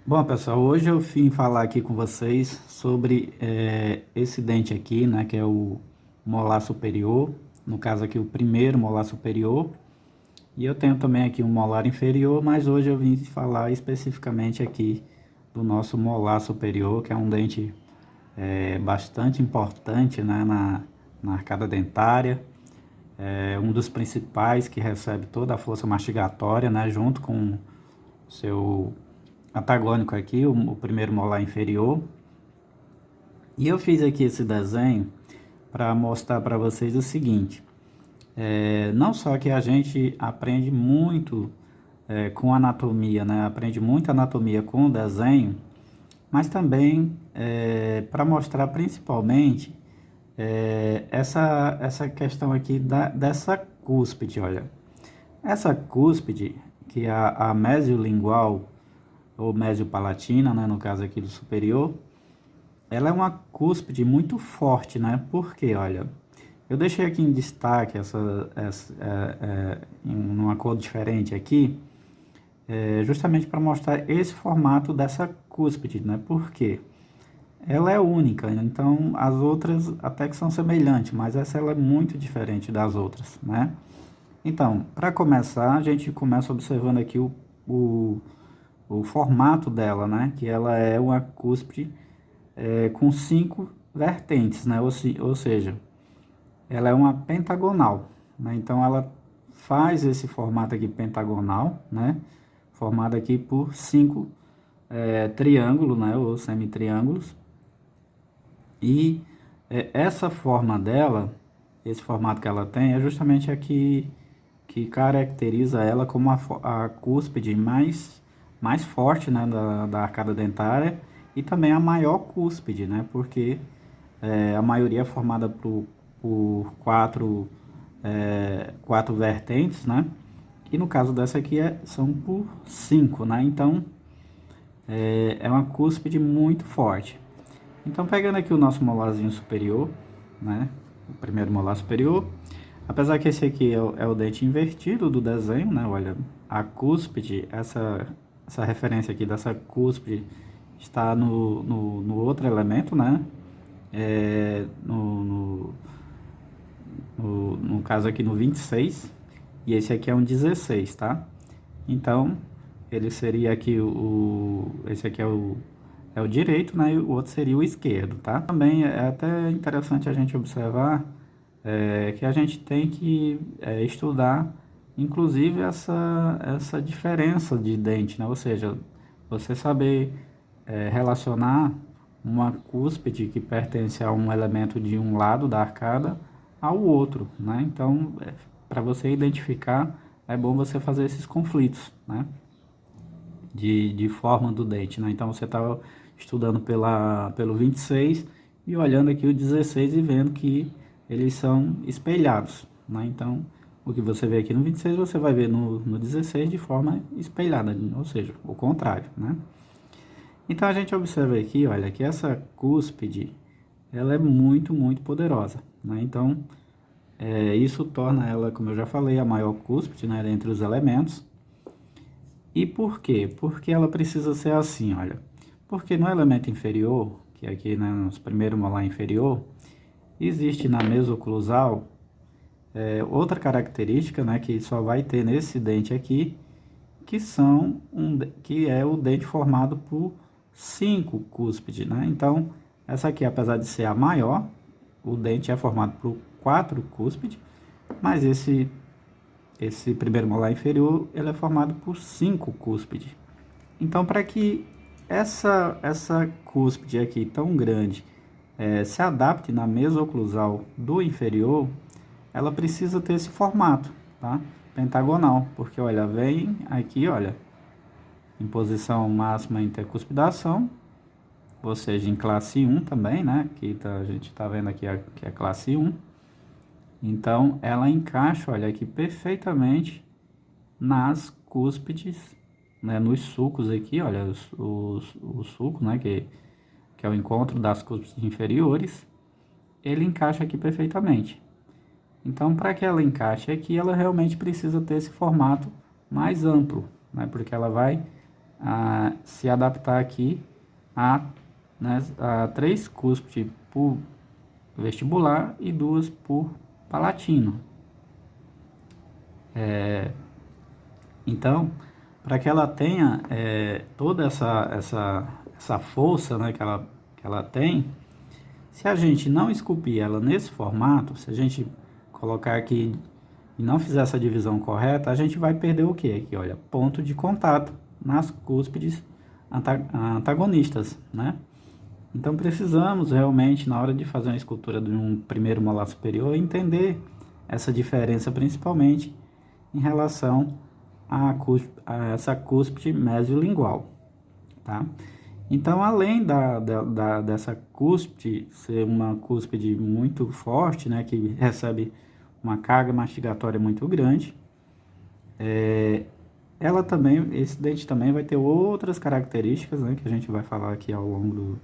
Bom, pessoal, hoje eu vim falar aqui com vocês sobre esse dente aqui, né, que é o molar superior, no caso aqui o primeiro molar superior, e eu tenho também aqui um molar inferior, mas hoje eu vim falar especificamente aqui do nosso molar superior, que é um dente bastante importante, né, na arcada dentária, é um dos principais que recebe toda a força mastigatória, né, junto com o seu antagônico aqui, o primeiro molar inferior. E eu fiz aqui esse desenho para mostrar para vocês o seguinte: não só que a gente aprende muito com anatomia, né? Aprende muito anatomia com o desenho, mas também para mostrar principalmente essa questão aqui dessa cúspide, olha. Essa cúspide, que é a mesiolingual ou mesiopalatina, né, no caso aqui do superior, ela é uma cúspide muito forte, né? Porque, olha, eu deixei aqui em destaque em uma cor diferente aqui, justamente para mostrar esse formato dessa cúspide, né? Porque ela é única, então as outras até que são semelhantes, mas essa ela é muito diferente das outras, né? Então, para começar, a gente começa observando aqui o, o formato dela, né? Que ela é uma cúspide com 5 vertentes, né? Ou seja, ela é uma pentagonal, né? Então ela faz esse formato aqui pentagonal, né? Formado aqui por 5 triângulos, né? Ou semitriângulos. E essa forma dela, esse formato que ela tem, é justamente aqui que caracteriza ela como a cúspide mais forte, né, da arcada dentária e também a maior cúspide, né, porque a maioria é formada por quatro vertentes, né, e no caso dessa aqui são por 5, né, então é uma cúspide muito forte. Então, pegando aqui o nosso molarzinho superior, né, o primeiro molar superior, apesar que esse aqui é o dente invertido do desenho, né? Olha, a cúspide, essa referência aqui dessa cúspide está no outro elemento, né? É, no caso aqui no 26, e esse aqui é um 16, tá? Então, ele seria aqui esse aqui é o direito, né? E o outro seria o esquerdo, tá? Também é até interessante a gente observar que a gente tem que estudar, inclusive, essa diferença de dente, né? Ou seja, você saber relacionar uma cúspide que pertence a um elemento de um lado da arcada ao outro, né? Então, para você identificar, é bom você fazer esses conflitos, né? De forma do dente, né? Então você está estudando pelo 26 e olhando aqui o 16 e vendo que eles são espelhados, né? Então o que você vê aqui no 26 você vai ver no 16 de forma espelhada, ou seja, o contrário, né? Então a gente observa aqui, olha, que essa cúspide, ela é muito poderosa, né? Então isso torna ela, como eu já falei, a maior cúspide, né, entre os elementos. E por quê? Porque ela precisa ser assim, olha. Porque no elemento inferior, que é aqui, né, nos primeiro molar inferior, existe na mesoclusal outra característica, né, que só vai ter nesse dente aqui, que é o dente formado por 5 cúspides, né? Então, essa aqui, apesar de ser a maior, o dente é formado por 4 cúspides, mas esse primeiro molar inferior, ele é formado por 5 cúspides. Então, para que essa cúspide aqui tão grande se adapte na mesoclusal do inferior, ela precisa ter esse formato, tá? Pentagonal, porque olha, vem aqui, olha, em posição máxima intercuspidação, ou seja, em classe 1 também, né? Aqui a gente está vendo aqui que é classe 1. Então, ela encaixa, olha, aqui perfeitamente nas cúspides, né, nos sulcos aqui, olha, o sulco, né, que é o encontro das cúspides inferiores, ele encaixa aqui perfeitamente. Então, para que ela encaixe aqui, ela realmente precisa ter esse formato mais amplo, né, porque ela vai se adaptar aqui a, né, a 3 cúspides por vestibular e 2 por palatino. Então, para que ela tenha toda essa força, né, que ela tem, se a gente não esculpir ela nesse formato, se a gente colocar aqui e não fizer essa divisão correta, a gente vai perder o quê? Aqui, olha, ponto de contato nas cúspides antagonistas, né? Então precisamos realmente, na hora de fazer uma escultura de um primeiro molar superior, entender essa diferença principalmente em relação a essa cúspide mesiolingual, tá? Então, além dessa cúspide ser uma cúspide muito forte, né, que recebe uma carga mastigatória muito grande, ela também, esse dente também vai ter outras características, né, que a gente vai falar aqui ao longo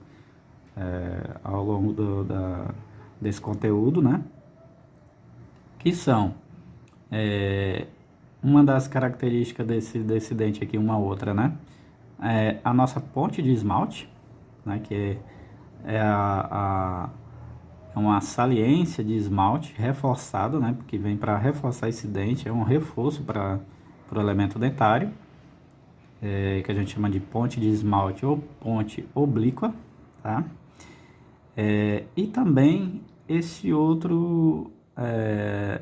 desse conteúdo, né, que são uma das características desse dente aqui, uma outra, né, a nossa ponte de esmalte, né, que é uma saliência de esmalte reforçada, né, porque vem para reforçar esse dente, é um reforço para o elemento dentário, que a gente chama de ponte de esmalte ou ponte oblíqua, tá? E também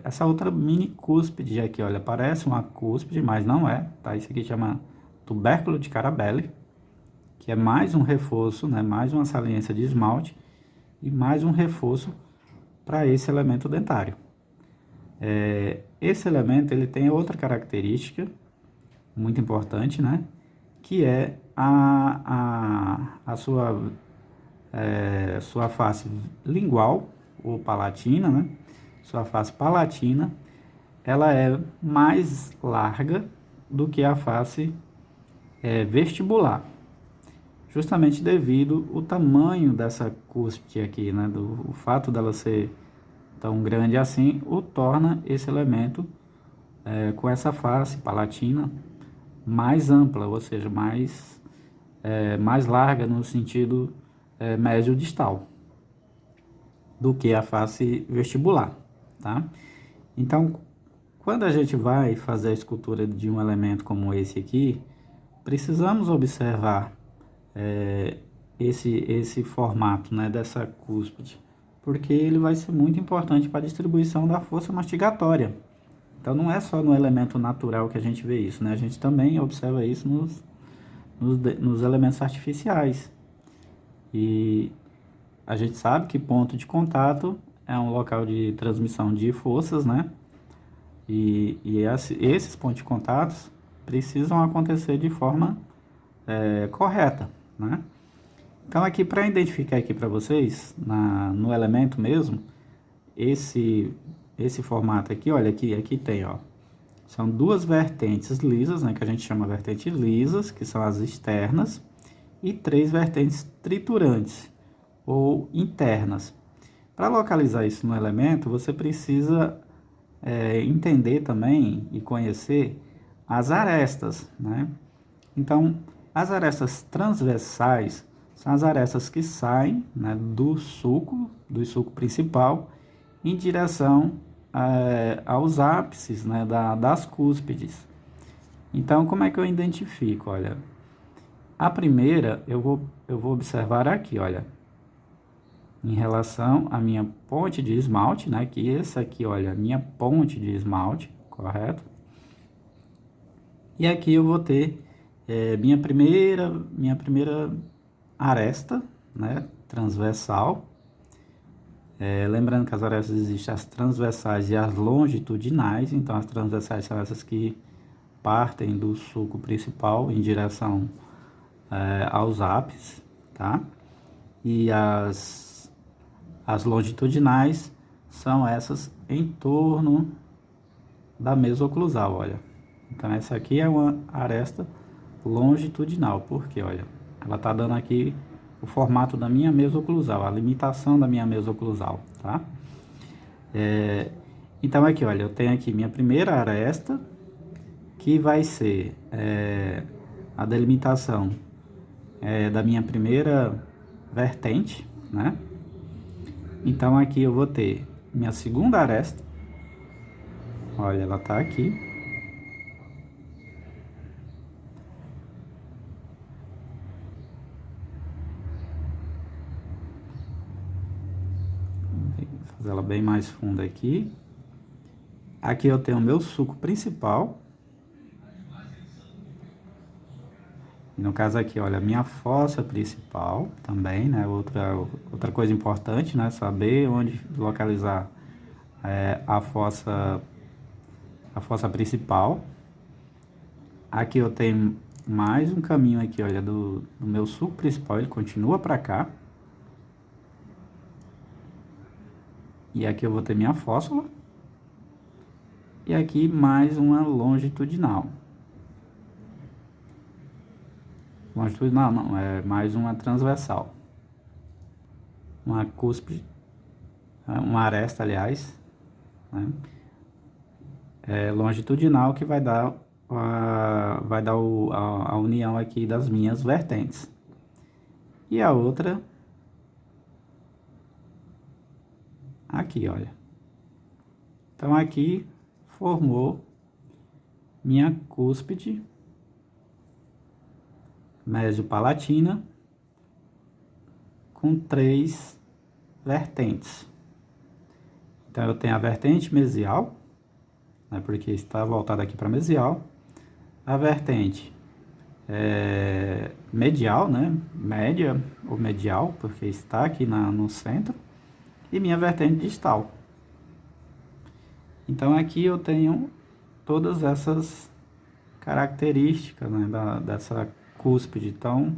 essa outra mini cúspide aqui, olha, parece uma cúspide, mas não é, tá? Isso aqui chama tubérculo de Carabelli, que é mais um reforço, né? Mais uma saliência de esmalte e mais um reforço para esse elemento dentário. Esse elemento ele tem outra característica muito importante, né? Que é a sua face lingual ou palatina, né? Sua face palatina, ela é mais larga do que a face vestibular, justamente devido ao tamanho dessa cúspide aqui, né? O fato dela ser tão grande assim, o torna esse elemento com essa face palatina mais ampla, ou seja, mais larga no sentido mesiodistal do que a face vestibular, tá? Então, quando a gente vai fazer a escultura de um elemento como esse aqui, precisamos observar esse formato, né, dessa cúspide, porque ele vai ser muito importante para a distribuição da força mastigatória. Então, não é só no elemento natural que a gente vê isso, né? A gente também observa isso nos elementos artificiais. E a gente sabe que ponto de contato é um local de transmissão de forças, né? E esses pontos de contatos precisam acontecer de forma correta, né? Então aqui para identificar aqui para vocês no elemento mesmo esse formato aqui, olha aqui tem, ó, são duas vertentes lisas, né, que a gente chama vertentes lisas, que são as externas, e 3 vertentes triturantes ou internas. Para localizar isso no elemento, você precisa entender também e conhecer as arestas, né? Então, as arestas transversais são as arestas que saem, né, do sulco principal em direção aos ápices, né, das cúspides. Então, como é que eu identifico? Olha, a primeira eu vou observar aqui, olha, em relação à minha ponte de esmalte, né, que essa aqui, olha, minha ponte de esmalte, correto? E aqui eu vou ter minha primeira aresta, né, transversal. Lembrando que as arestas existem as transversais e as longitudinais. Então, as transversais são essas que partem do sulco principal em direção aos ápices, tá? E as longitudinais são essas em torno da mesoclusal, olha. Então, essa aqui é uma aresta longitudinal, porque, olha, ela tá dando aqui o formato da minha mesoclusal, a limitação da minha mesoclusal, tá? Então, aqui, olha, eu tenho aqui minha primeira aresta, que vai ser a delimitação da minha primeira vertente, né? Então aqui eu vou ter minha segunda aresta. Olha, ela tá aqui. Vou fazer ela bem mais funda aqui. Aqui eu tenho o meu suco principal. E no caso aqui, olha, a minha fossa principal também, né? Outra coisa importante, né? Saber onde localizar a fossa principal. Aqui eu tenho mais um caminho aqui, olha, do meu suco principal, ele continua para cá. E aqui eu vou ter minha fósfora. E aqui mais uma longitudinal. Longitudinal não, é mais uma transversal. Uma cúspide, uma aresta, aliás, né? Longitudinal que vai dar a união aqui das minhas vertentes. E a outra aqui, olha. Então aqui formou minha cúspide mesopalatina com 3 vertentes. Então eu tenho a vertente mesial, né, porque está voltada aqui para mesial, a vertente medial, né, média ou medial, porque está aqui no centro, e minha vertente distal. Então aqui eu tenho todas essas características, né, dessa cúspide tão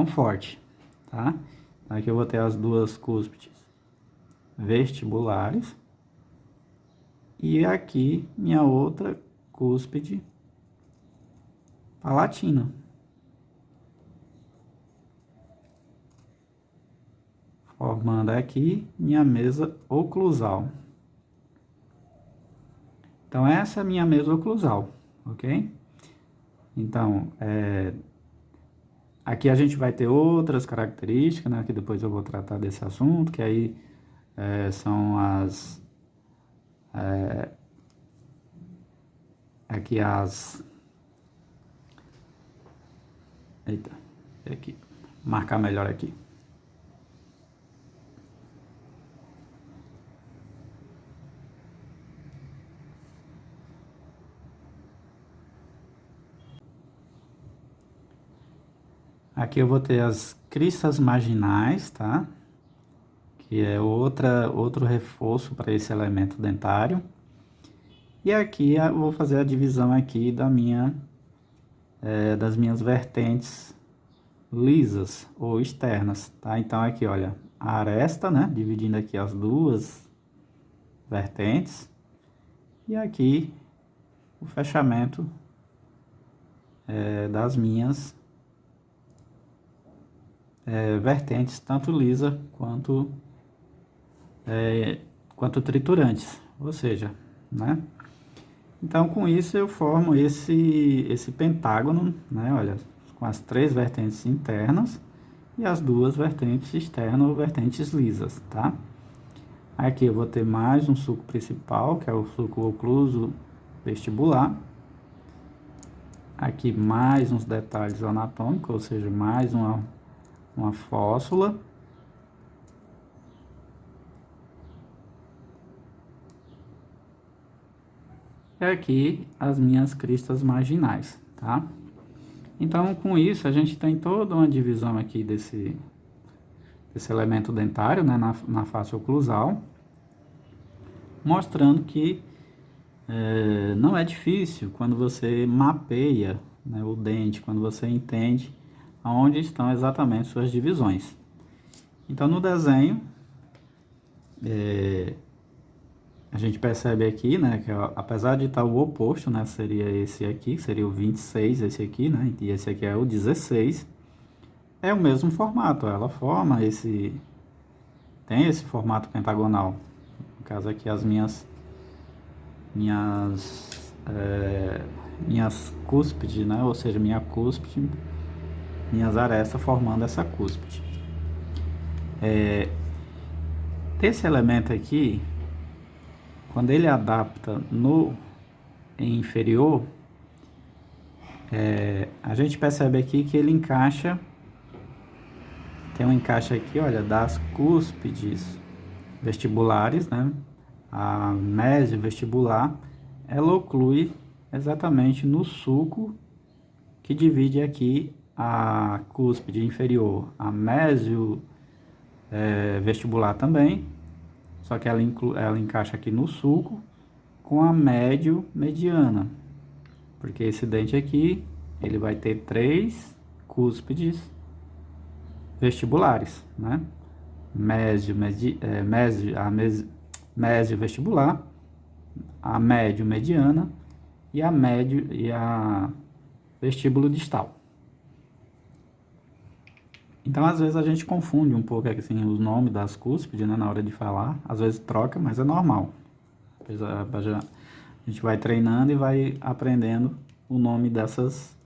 forte, tá? Aqui eu vou ter as duas cúspides vestibulares e aqui minha outra cúspide palatina. Formando aqui minha mesa oclusal. Então essa é a minha mesa oclusal, ok? Então, aqui a gente vai ter outras características, né, que depois eu vou tratar desse assunto, que aí são aqui eita, aqui, marcar melhor aqui. Aqui eu vou ter as cristas marginais, tá? Que é outro reforço para esse elemento dentário. E aqui eu vou fazer a divisão aqui das minhas vertentes lisas ou externas, tá? Então aqui, olha, a aresta, né? Dividindo aqui as duas vertentes. E aqui o fechamento das minhas vertentes, tanto lisa quanto triturantes, ou seja, né? Então com isso eu formo esse pentágono, né? Olha, com as 3 vertentes internas e as 2 vertentes externas ou vertentes lisas, tá? Aqui eu vou ter mais um suco principal, que é o suco ocluso vestibular. Aqui mais uns detalhes anatômicos, ou seja, mais uma fóssula. E aqui as minhas cristas marginais, tá? Então, com isso, a gente tem toda uma divisão aqui desse elemento dentário, né, na face oclusal, mostrando que não é difícil quando você mapeia, né, o dente, quando você entende aonde estão exatamente suas divisões. Então, no desenho, a gente percebe aqui, né, que apesar de estar o oposto, né, seria esse aqui, seria o 26, esse aqui, né, e esse aqui é o 16, é o mesmo formato, ela tem esse formato pentagonal. No caso aqui as minhas minhas cúspides, né? Ou seja, minha cúspide, minhas arestas formando essa cúspide. Esse elemento aqui, quando ele adapta no inferior, a gente percebe aqui que ele encaixa, tem um encaixe aqui, olha, das cúspides vestibulares, né? A mesovestibular, ela oclui exatamente no sulco que divide aqui a cúspide inferior, a mesovestibular vestibular também, só que ela encaixa aqui no sulco com a médio-mediana, porque esse dente aqui, ele vai ter 3 cúspides vestibulares, né? Mesio-vestibular, a médio-mediana e a vestíbulo distal. Então, às vezes a gente confunde um pouco assim, os nomes das cúspides, né, na hora de falar. Às vezes troca, mas é normal. A gente vai treinando e vai aprendendo o nome dessas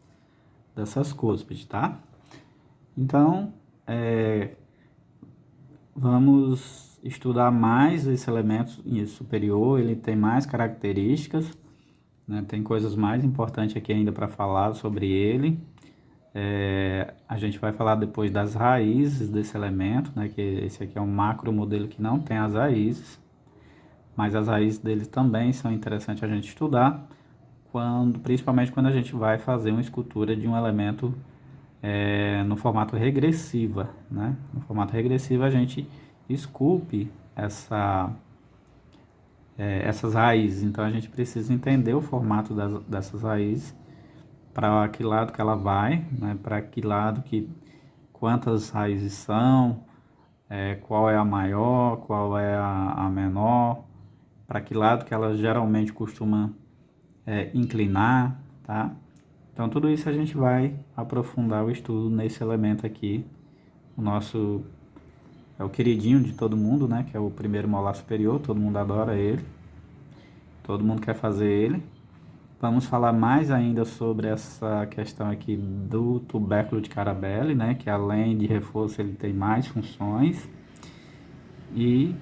cúspides, tá? Então, vamos estudar mais esse elemento superior. Ele tem mais características, né? Tem coisas mais importantes aqui ainda para falar sobre ele. A gente vai falar depois das raízes desse elemento, né? Que esse aqui é um macro modelo que não tem as raízes, mas as raízes dele também são interessantes a gente estudar, principalmente quando a gente vai fazer uma escultura de um elemento no formato regressiva, né? No formato regressivo a gente esculpe essas raízes, então a gente precisa entender o formato dessas raízes, para que lado que ela vai, né? Para que lado quantas raízes são, qual é a maior, qual é a menor, para que lado que ela geralmente costuma inclinar, tá? Então tudo isso a gente vai aprofundar o estudo nesse elemento aqui, é o queridinho de todo mundo, né? Que é o primeiro molar superior, todo mundo adora ele, todo mundo quer fazer ele. Vamos falar mais ainda sobre essa questão aqui do tubérculo de Carabelli, né? Que além de reforço ele tem mais funções. E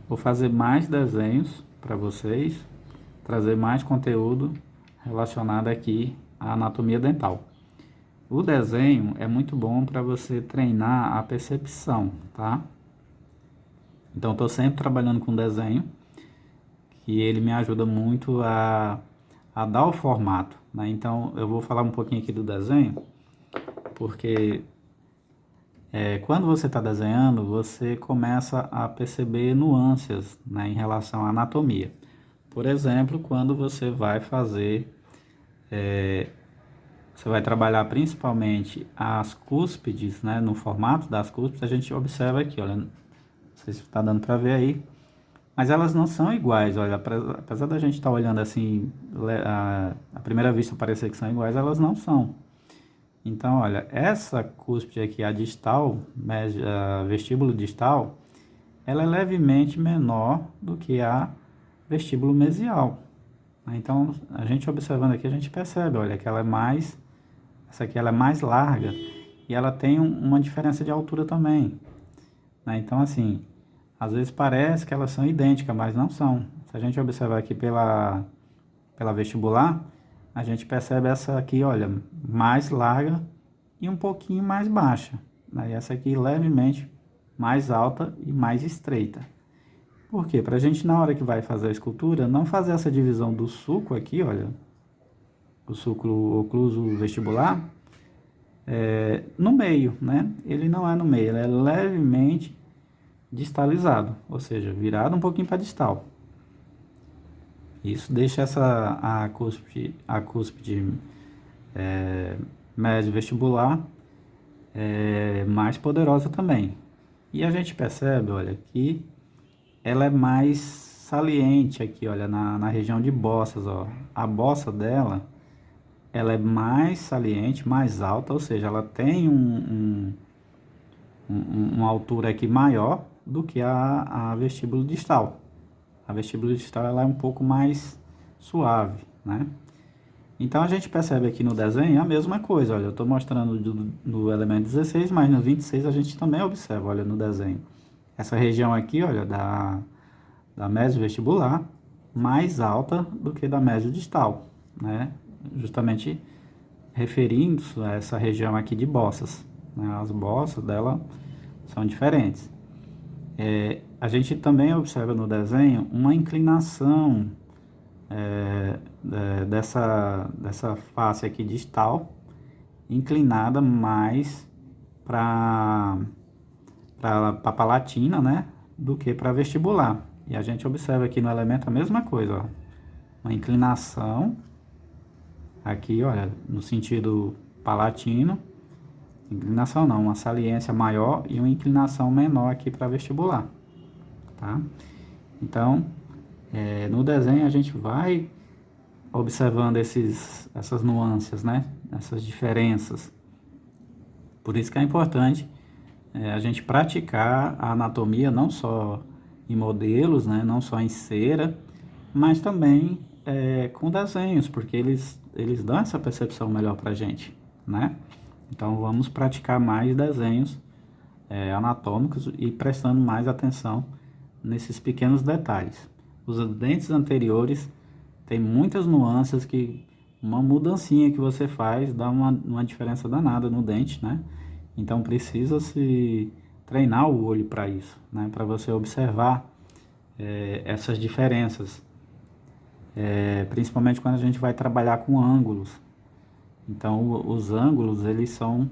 vou fazer mais desenhos para vocês, trazer mais conteúdo relacionado aqui à anatomia dental. O desenho é muito bom para você treinar a percepção, tá? Então, estou sempre trabalhando com desenho, que ele me ajuda muito a dar o formato, né? Então eu vou falar um pouquinho aqui do desenho, porque quando você está desenhando, você começa a perceber nuances, né, em relação à anatomia. Por exemplo, quando você vai fazer, você vai trabalhar principalmente as cúspides, né, no formato das cúspides, a gente observa aqui, olha, não sei se está dando para ver aí, mas elas não são iguais, olha, apesar da gente estar olhando assim, à primeira vista parecer que são iguais, elas não são. Então, olha, essa cúspide aqui, a distal, a vestíbulo distal, ela é levemente menor do que a vestíbulo mesial. Então, a gente observando aqui, a gente percebe, olha, que essa aqui ela é mais larga e ela tem uma diferença de altura também, né? Então, assim, às vezes parece que elas são idênticas, mas não são. Se a gente observar aqui pela vestibular, a gente percebe essa aqui, olha, mais larga e um pouquinho mais baixa, né? E essa aqui levemente mais alta e mais estreita. Por quê? Para a gente, na hora que vai fazer a escultura, não fazer essa divisão do sulco aqui, olha, o sulco ocluso vestibular, no meio, né? Ele não é no meio, ele é levemente distalizado, ou seja, virado um pouquinho para distal. Isso deixa a cúspide médio vestibular mais poderosa também. E a gente percebe, olha, que ela é mais saliente aqui, olha, na região de bossas, ó. A bossa dela, ela é mais saliente, mais alta, ou seja, ela tem uma altura aqui maior do que a vestíbulo distal. A vestíbulo distal ela é um pouco mais suave, né? Então a gente percebe aqui no desenho a mesma coisa, olha, eu estou mostrando no elemento 16, mas no 26 a gente também observa, olha, no desenho. Essa região aqui, olha, da mesovestibular, mais alta do que da mesodistal, né? Justamente referindo-se a essa região aqui de bossas, né? As bossas dela são diferentes. A gente também observa no desenho uma inclinação dessa face aqui distal, inclinada mais para a palatina, né, do que para vestibular. E a gente observa aqui no elemento a mesma coisa, ó, uma inclinação aqui, olha, no sentido palatino, inclinação não, uma saliência maior e uma inclinação menor aqui para vestibular, tá? Então, no desenho a gente vai observando essas nuances, né? Essas diferenças. Por isso que é importante a gente praticar a anatomia não só em modelos, né? Não só em cera, mas também com desenhos, porque eles dão essa percepção melhor para a gente, né? Então vamos praticar mais desenhos anatômicos e prestando mais atenção nesses pequenos detalhes. Os dentes anteriores têm muitas nuances que uma mudancinha que você faz dá uma diferença danada no dente, né? Então precisa se treinar o olho para isso, né? Para você observar essas diferenças, principalmente quando a gente vai trabalhar com ângulos. Então os ângulos eles são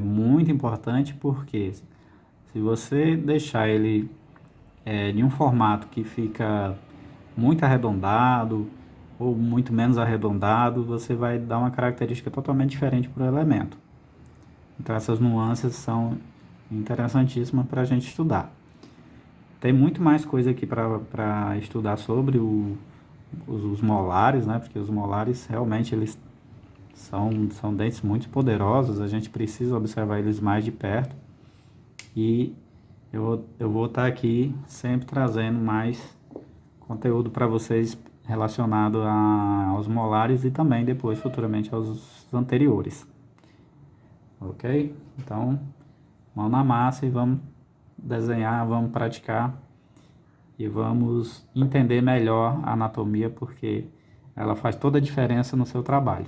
muito importantes porque se você deixar ele de um formato que fica muito arredondado ou muito menos arredondado, você vai dar uma característica totalmente diferente para o elemento. Então essas nuances são interessantíssimas para a gente estudar. Tem muito mais coisa aqui para estudar sobre os molares, né? Porque os molares realmente eles são dentes muito poderosos, a gente precisa observar eles mais de perto. E eu vou estar aqui sempre trazendo mais conteúdo para vocês relacionado aos molares e também depois futuramente aos anteriores. Ok? Então, mão na massa e vamos desenhar, vamos praticar e vamos entender melhor a anatomia porque ela faz toda a diferença no seu trabalho.